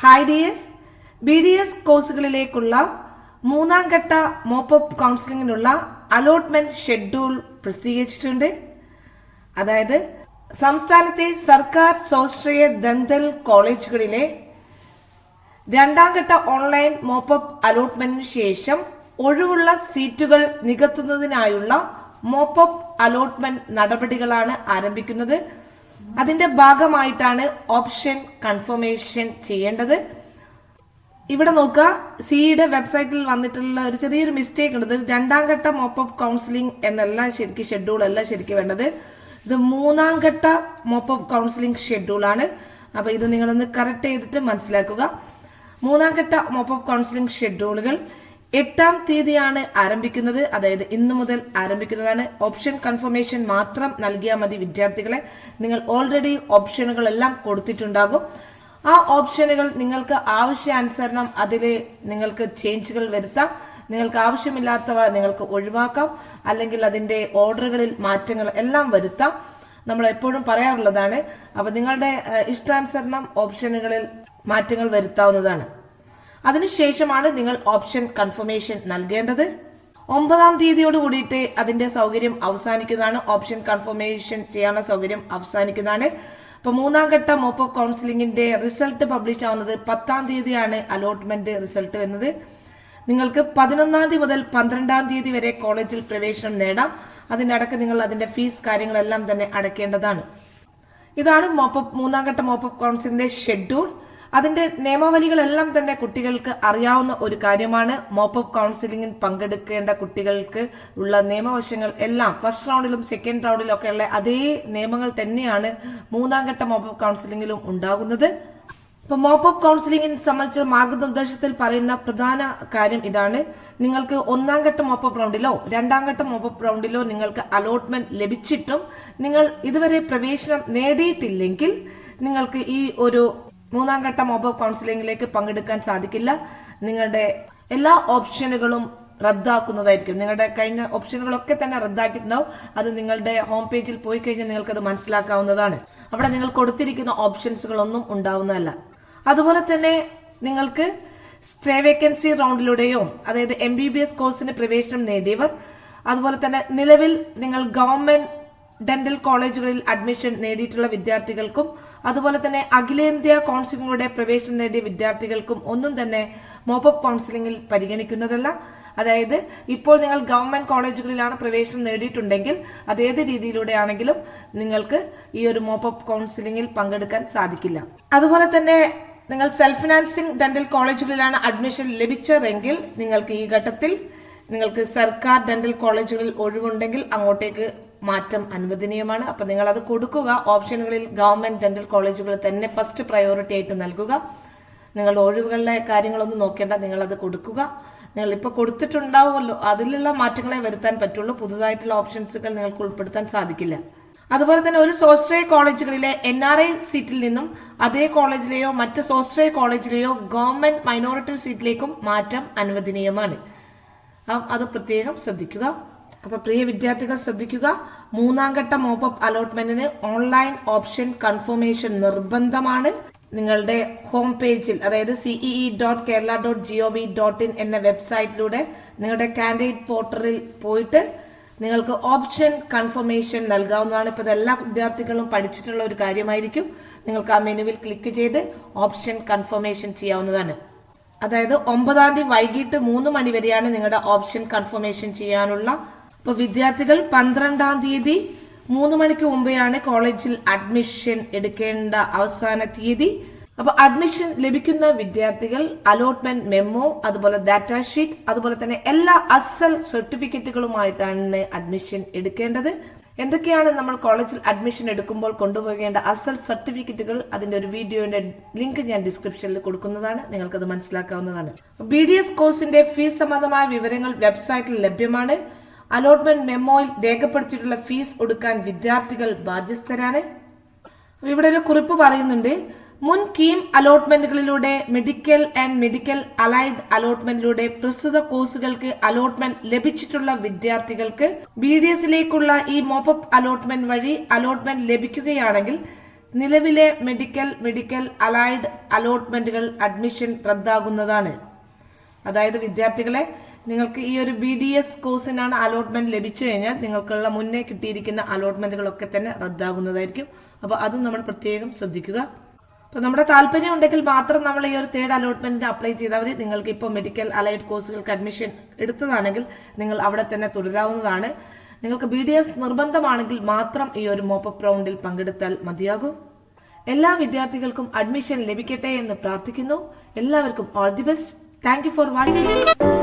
Hi dears, BDS കോഴ്സുകളിലേക്കുള്ള മൂന്നാം ഘട്ട mop-up കൗൺസിലിങ്ങിനുള്ള allotment schedule പ്രസിദ്ധീകരിച്ചിട്ടുണ്ട്. അതായത് സംസ്ഥാനത്തെ സർക്കാർ സ്വാശ്രയ ദന്തൽ കോളേജുകളിലെ രണ്ടാം ഘട്ട ഓൺലൈൻ മോപ്പപ്പ് അലോട്ട്മെന്റിന് ശേഷം ഒഴിവുള്ള സീറ്റുകൾ നികത്തുന്നതിനായുള്ള മോപ്പപ്പ് അലോട്ട്മെന്റ് നടപടികളാണ് ആരംഭിക്കുന്നത്. അതിന്റെ ഭാഗമായിട്ടാണ് ഓപ്ഷൻ കൺഫർമേഷൻ ചെയ്യേണ്ടത്. ഇവിടെ നോക്കുക, സിഇയുടെ വെബ്സൈറ്റിൽ വന്നിട്ടുള്ള ഒരു ചെറിയൊരു മിസ്റ്റേക്ക് ഉണ്ട്. രണ്ടാം ഘട്ട മോപ്പപ്പ് കൗൺസിലിംഗ് എന്നല്ല ശരിക്കും ഷെഡ്യൂൾ അല്ല ശരിക്കും വേണ്ടത്. ഇത് മൂന്നാം ഘട്ട മോപ്പപ്പ് കൗൺസിലിംഗ് ഷെഡ്യൂളാണ്. അപ്പൊ ഇത് നിങ്ങളൊന്ന് കറക്റ്റ് ചെയ്തിട്ട് മനസ്സിലാക്കുക. മൂന്നാം ഘട്ട മോപ്പപ്പ് കൗൺസിലിംഗ് ഷെഡ്യൂളുകൾ 8-ാം തീയതിയാണ് ആരംഭിക്കുന്നത്. അതായത് ഇന്നു മുതൽ ആരംഭിക്കുന്നതാണ്. ഓപ്ഷൻ കൺഫർമേഷൻ മാത്രം നൽകിയാൽ മതി വിദ്യാർത്ഥികളെ. നിങ്ങൾ ഓൾറെഡി ഓപ്ഷനുകളെല്ലാം കൊടുത്തിട്ടുണ്ടാകും. ആ ഓപ്ഷനുകൾ നിങ്ങൾക്ക് ആവശ്യാനുസരണം അതിൽ നിങ്ങൾക്ക് ചേഞ്ചുകൾ വരുത്താം. നിങ്ങൾക്ക് ആവശ്യമില്ലാത്തവ നിങ്ങൾക്ക് ഒഴിവാക്കാം. അല്ലെങ്കിൽ അതിന്റെ ഓർഡറുകളിൽ മാറ്റങ്ങൾ എല്ലാം വരുത്താം. നമ്മൾ എപ്പോഴും പറയാറുള്ളതാണ്. അപ്പൊ നിങ്ങളുടെ ഇഷ്ടാനുസരണം ഓപ്ഷനുകളിൽ മാറ്റങ്ങൾ വരുത്താവുന്നതാണ്. അതിനുശേഷമാണ് നിങ്ങൾ ഓപ്ഷൻ കൺഫർമേഷൻ നൽകേണ്ടത്. 9-ാം തീയതിയോട് കൂടിയിട്ട് അതിന്റെ സൗകര്യം അവസാനിക്കുന്നതാണ്. ഓപ്ഷൻ കൺഫർമേഷൻ ചെയ്യാനുള്ള സൗകര്യം അവസാനിക്കുന്നതാണ്. ഇപ്പൊ മൂന്നാം ഘട്ട മോപ്പപ്പ് കൗൺസിലിംഗിന്റെ റിസൾട്ട് പബ്ലിഷ് ആവുന്നത് 10-ാം തീയതിയാണ് അലോട്ട്മെന്റ് റിസൾട്ട് വരുന്നത്. നിങ്ങൾക്ക് 11-ാം തീയതി മുതൽ 12-ാം തീയതി വരെ കോളേജിൽ പ്രവേശനം നേടാം. അതിനടക്ക് നിങ്ങൾ അതിന്റെ ഫീസ് കാര്യങ്ങളെല്ലാം തന്നെ അടയ്ക്കേണ്ടതാണ്. ഇതാണ് മൂന്നാം ഘട്ട മോപ്പപ്പ് കൗൺസിലിംഗിന്റെ ഷെഡ്യൂൾ. അതിന്റെ നിയമവലികളെല്ലാം തന്നെ കുട്ടികൾക്ക് അറിയാവുന്ന ഒരു കാര്യമാണ്. മോപ്പപ്പ് കൗൺസിലിംഗിൽ പങ്കെടുക്കേണ്ട കുട്ടികൾക്ക് ഉള്ള നിയമവശങ്ങൾ എല്ലാം ഫസ്റ്റ് റൗണ്ടിലും സെക്കൻഡ് റൗണ്ടിലും ഒക്കെ ഉള്ള അതേ നിയമങ്ങൾ തന്നെയാണ് മൂന്നാം ഘട്ട മോപ്പപ്പ് കൗൺസിലിംഗിലും ഉണ്ടാകുന്നത്. ഇപ്പൊ മോപ്പപ്പ് കൗൺസിലിംഗിനെ സംബന്ധിച്ച മാർഗനിർദ്ദേശത്തിൽ പറയുന്ന പ്രധാന കാര്യം ഇതാണ്. നിങ്ങൾക്ക് 1-ാം ഘട്ട മോപ്പപ്പ് റൗണ്ടിലോ 2-ാം ഘട്ട മോപ്പപ്പ് റൗണ്ടിലോ നിങ്ങൾക്ക് അലോട്ട്മെന്റ് ലഭിച്ചിട്ടും നിങ്ങൾ ഇതുവരെ പ്രവേശനം നേടിയിട്ടില്ലെങ്കിൽ നിങ്ങൾക്ക് ഈ ഒരു മൂന്നാം ഘട്ട മോപ്പപ്പ് കൗൺസിലിംഗിലേക്ക് പങ്കെടുക്കാൻ സാധിക്കില്ല. നിങ്ങളുടെ എല്ലാ ഓപ്ഷനുകളും റദ്ദാക്കുന്നതായിരിക്കും. നിങ്ങളുടെ കഴിഞ്ഞ ഓപ്ഷനുകളൊക്കെ തന്നെ റദ്ദാക്കിയിട്ടുണ്ടാവും. അത് നിങ്ങളുടെ ഹോം പേജിൽ പോയി കഴിഞ്ഞാൽ നിങ്ങൾക്കത് മനസ്സിലാക്കാവുന്നതാണ്. അവിടെ നിങ്ങൾ കൊടുത്തിരിക്കുന്ന ഓപ്ഷൻസുകളൊന്നും ഉണ്ടാവുന്നതല്ല. അതുപോലെ തന്നെ നിങ്ങൾക്ക് സ്റ്റേ വേക്കൻസി റൗണ്ടിലൂടെയോ അതായത് MBBS കോഴ്സിന് പ്രവേശനം നേടിയവർ, അതുപോലെ തന്നെ നിലവിൽ നിങ്ങൾ ഗവൺമെന്റ് ഡെന്റൽ കോളേജുകളിൽ അഡ്മിഷൻ നേടിയിട്ടുള്ള വിദ്യാർത്ഥികൾക്കും അതുപോലെ തന്നെ അഖിലേന്ത്യാ കൗൺസിലിംഗിലൂടെ പ്രവേശനം നേടിയ വിദ്യാർത്ഥികൾക്കും ഒന്നും തന്നെ മോപ്പപ്പ് കൗൺസിലിംഗിൽ പരിഗണിക്കുന്നതല്ല. അതായത് ഇപ്പോൾ നിങ്ങൾ ഗവൺമെന്റ് കോളേജുകളിലാണ് പ്രവേശനം നേടിയിട്ടുണ്ടെങ്കിൽ അതേത് രീതിയിലൂടെ ആണെങ്കിലും നിങ്ങൾക്ക് ഈ ഒരു മോപ്പപ്പ് കൗൺസിലിംഗിൽ പങ്കെടുക്കാൻ സാധിക്കില്ല. അതുപോലെ തന്നെ നിങ്ങൾ സെൽഫ് ഫിനാൻസിംഗ് ഡെന്റൽ കോളേജുകളിലാണ് അഡ്മിഷൻ ലഭിച്ചതെങ്കിൽ നിങ്ങൾക്ക് ഈ ഘട്ടത്തിൽ നിങ്ങൾക്ക് സർക്കാർ ഡെന്റൽ കോളേജുകളിൽ ഒഴിവുണ്ടെങ്കിൽ അങ്ങോട്ടേക്ക് മാറ്റം അനുവദനീയമാണ്. അപ്പൊ നിങ്ങൾ അത് കൊടുക്കുക. ഓപ്ഷനുകളിൽ ഗവൺമെന്റ് ഡെന്റൽ കോളേജുകൾ തന്നെ ഫസ്റ്റ് പ്രയോറിറ്റി ആയിട്ട് നൽകുക. നിങ്ങളുടെ ഒഴിവുകളിലെ കാര്യങ്ങളൊന്നും നോക്കേണ്ട, നിങ്ങൾ അത് കൊടുക്കുക. നിങ്ങൾ ഇപ്പൊ കൊടുത്തിട്ടുണ്ടാവുമല്ലോ, അതിലുള്ള മാറ്റങ്ങളെ വരുത്താൻ പറ്റുള്ളൂ. പുതുതായിട്ടുള്ള ഓപ്ഷൻസുകൾ നിങ്ങൾക്ക് ഉൾപ്പെടുത്താൻ സാധിക്കില്ല. അതുപോലെ തന്നെ ഒരു സ്വാശ്രയ കോളേജുകളിലെ NRI സീറ്റിൽ നിന്നും അതേ കോളേജിലെയോ മറ്റ് സ്വാശ്രയ കോളേജിലെയോ ഗവൺമെന്റ് മൈനോറിറ്റി സീറ്റിലേക്കും മാറ്റം അനുവദനീയമാണ്. അത് പ്രത്യേകം ശ്രദ്ധിക്കുക. അപ്പൊ പ്രിയ വിദ്യാർത്ഥികൾ ശ്രദ്ധിക്കുക, മൂന്നാം ഘട്ട മോപ്പപ്പ് അലോട്ട്മെന്റിന് ഓൺലൈൻ ഓപ്ഷൻ കൺഫർമേഷൻ നിർബന്ധമാണ്. നിങ്ങളുടെ ഹോം പേജിൽ അതായത് cee.kerala.gov.in എന്ന വെബ്സൈറ്റിലൂടെ നിങ്ങളുടെ കാൻഡിഡേറ്റ് പോർട്ടലിൽ പോയിട്ട് നിങ്ങൾക്ക് ഓപ്ഷൻ കൺഫർമേഷൻ നൽകാവുന്നതാണ്. ഇപ്പൊ എല്ലാ വിദ്യാർത്ഥികളും പഠിച്ചിട്ടുള്ള ഒരു കാര്യമായിരിക്കും. നിങ്ങൾക്ക് ആ മെനുവിൽ ക്ലിക്ക് ചെയ്ത് ഓപ്ഷൻ കൺഫർമേഷൻ ചെയ്യാവുന്നതാണ്. അതായത് 9-ാം തീയതി വൈകിട്ട് 3 മണി വരെയാണ് നിങ്ങളുടെ ഓപ്ഷൻ കൺഫർമേഷൻ ചെയ്യാനുള്ള. ഇപ്പൊ വിദ്യാർത്ഥികൾ 12-ാം തീയതി 3 മണിക്ക് മുമ്പെയാണ് കോളേജിൽ അഡ്മിഷൻ എടുക്കേണ്ട അവസാന തീയതി. അപ്പൊ അഡ്മിഷൻ ലഭിക്കുന്ന വിദ്യാർത്ഥികൾ അലോട്ട്മെന്റ് മെമ്മോ, അതുപോലെ ഡാറ്റാ ഷീറ്റ്, അതുപോലെ തന്നെ എല്ലാ അസൽ സർട്ടിഫിക്കറ്റുകളുമായിട്ടാണ് അഡ്മിഷൻ എടുക്കേണ്ടത്. എന്തൊക്കെയാണ് നമ്മൾ കോളേജിൽ അഡ്മിഷൻ എടുക്കുമ്പോൾ കൊണ്ടുപോകേണ്ട അസൽ സർട്ടിഫിക്കറ്റുകൾ, അതിന്റെ ഒരു വീഡിയോയുടെ ലിങ്ക് ഞാൻ ഡിസ്ക്രിപ്ഷനിൽ കൊടുക്കുന്നതാണ്. നിങ്ങൾക്കത് മനസ്സിലാക്കാവുന്നതാണ്. BDS കോഴ്സിന്റെ ഫീസ് സംബന്ധമായ വിവരങ്ങൾ വെബ്സൈറ്റിൽ ലഭ്യമാണ്. അലോട്ട്മെന്റ് മെമ്മോയിൽ രേഖപ്പെടുത്തിയിട്ടുള്ള ഫീസ് ഒടുക്കാൻ വിദ്യാർത്ഥികൾ ബാധ്യസ്ഥരാണ്. ഇവിടെ ഒരു കുറിപ്പ് പറയുന്നുണ്ട്. മുൻ കീം അലോട്ട്മെന്റുകളിലൂടെ മെഡിക്കൽ ആൻഡ് മെഡിക്കൽ അലൈഡ് അലോട്ട്മെന്റിലൂടെ പ്രസ്തുത കോഴ്സുകൾക്ക് അലോട്ട്മെന്റ് ലഭിച്ചിട്ടുള്ള വിദ്യാർത്ഥികൾക്ക് BDSലേക്കുള്ള ഈ മോപ്പപ്പ് അലോട്ട്മെന്റ് വഴി അലോട്ട്മെന്റ് ലഭിക്കുകയാണെങ്കിൽ നിലവിലെ മെഡിക്കൽ അലൈഡ് അലോട്ട്മെന്റുകൾ അഡ്മിഷൻ റദ്ദാകുന്നതാണ്. അതായത് വിദ്യാർത്ഥികളെ, നിങ്ങൾക്ക് ഈ ഒരു BDS കോഴ്സിനാണ് അലോട്ട്മെന്റ് ലഭിച്ചു കഴിഞ്ഞാൽ നിങ്ങൾക്കുള്ള മുന്നേ കിട്ടിയിരിക്കുന്ന അലോട്ട്മെന്റുകളൊക്കെ തന്നെ റദ്ദാകുന്നതായിരിക്കും. അപ്പോൾ അതും നമ്മൾ പ്രത്യേകം ശ്രദ്ധിക്കുക. അപ്പോൾ നമ്മുടെ താല്പര്യം ഉണ്ടെങ്കിൽ മാത്രം നമ്മൾ ഈ ഒരു 3rd അലോട്ട്മെന്റിന് അപ്ലൈ ചെയ്താൽ മതി. നിങ്ങൾക്ക് ഇപ്പോൾ മെഡിക്കൽ അലൈഡ് കോഴ്സുകൾക്ക് അഡ്മിഷൻ എടുത്തതാണെങ്കിൽ നിങ്ങൾ അവിടെ തന്നെ തുടരാവുന്നതാണ്. നിങ്ങൾക്ക് BDS നിർബന്ധമാണെങ്കിൽ മാത്രം ഈ ഒരു മോപ്പപ്പ് റൗണ്ടിൽ പങ്കെടുത്താൽ മതിയാകും. എല്ലാ വിദ്യാർത്ഥികൾക്കും അഡ്മിഷൻ ലഭിക്കട്ടെ എന്ന് പ്രാർത്ഥിക്കുന്നു. എല്ലാവർക്കും all the best. Thank you for watching.